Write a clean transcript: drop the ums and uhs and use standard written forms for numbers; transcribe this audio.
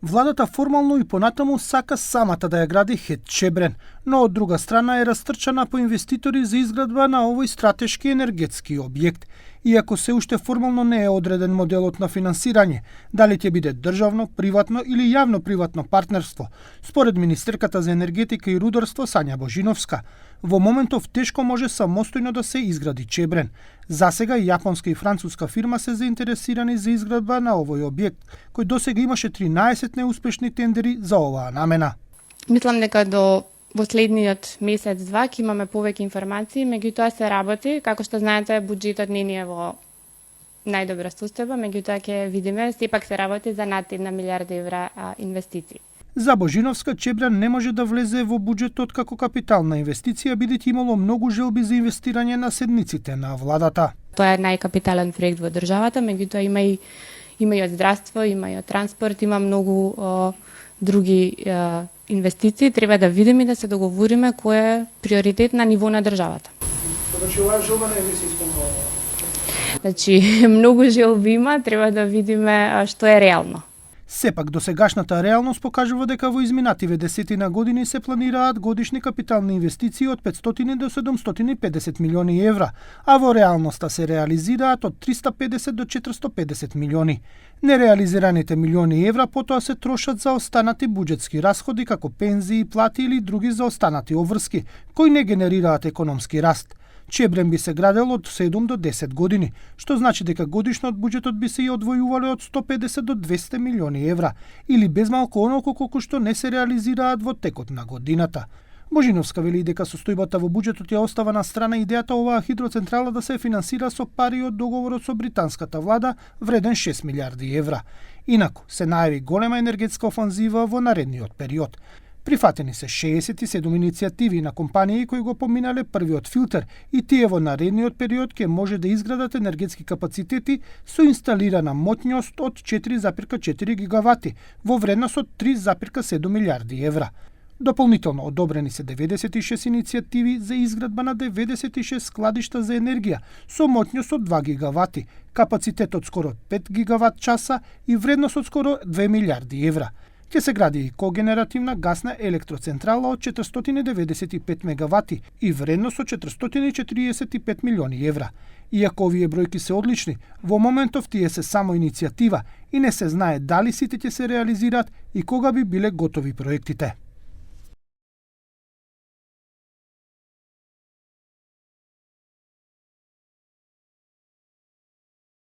Владата формално и понатаму сака самата да ја гради ХЕТ Чебрен, но од друга страна е растрчана по инвеститори за изградба на овој стратешки енергетски објект. Иако се уште формално не е одреден моделот на финансирање, дали ќе биде државно, приватно или јавно-приватно партнерство, според министерката за енергетика и рударство Сања Божиновска, во моментов тешко може самостојно да се изгради Чебрен. Засега јапонска и француска фирма се заинтересирани за изградба на овој објект, кој досега имаше 13 неуспешни тендери за оваа намена. Мислам дека до во следниот месец-два ќе имаме повеќе информации, меѓутоа се работи, како што знаете, буџетот не е во најдобра состојба, меѓутоа ќе видиме, сепак се работи за над 1 милиарда евра инвестиции. За Божиновска, Чебрен не може да влезе во буџетот како капитална инвестиција, бидејќи имало многу желби за инвестирање на седниците на владата. Тоа е најкапитален проект во државата, меѓутоа има и од здравство, има и од транспорт, има многу други инвестиции. Треба да видиме и да се договориме кој е приоритет на ниво на државата. Значи, оваа желба не ви се исполнува? Значи, многу желби има, треба да видиме што е реално. Сепак, досегашната реалност покажува дека во изминативе десетина години се планираат годишни капитални инвестиции од 500 до 750 милиони евра, а во реалноста се реализираат од 350 до 450 милиони. Нереализираните милиони евра потоа се трошат за останати буџетски расходи како пензии, плати или други за останати обврски, кои не генерираат економски раст. Чебрен би се градел од 7 до 10 години, што значи дека годишно од буџетот би се и одвојувале од 150 до 200 милиони евра, или безмалку онолку колку што не се реализираат во текот на годината. Божиновска вели дека состојбата во буџетот ја остава на страна идејата оваа хидроцентрала да се финансира со пари од договорот со британската влада вреден 6 милиарди евра. Инаку, се најави голема енергетска офанзива во наредниот период. Прифатени се 67 иницијативи на компании кои го поминале првиот филтер и тие во наредниот период ќе може да изградат енергетски капацитети со инсталирана моќност од 4,4 гигавати во вредност од 3,7 милиарди евра. Дополнително одобрени се 96 иницијативи за изградба на 96 складишта за енергија со моќност од 2 гигавати, капацитет од скоро 5 гигават часа и вредност од скоро 2 милиарди евра. Ќе се гради и когенеративна гасна електроцентрала од 495 мегавати и вредност од 445 милиони евра. Иако овие бројки се одлични, во моментов тие се само иницијатива и не се знае дали сите ќе се реализираат и кога би биле готови проектите.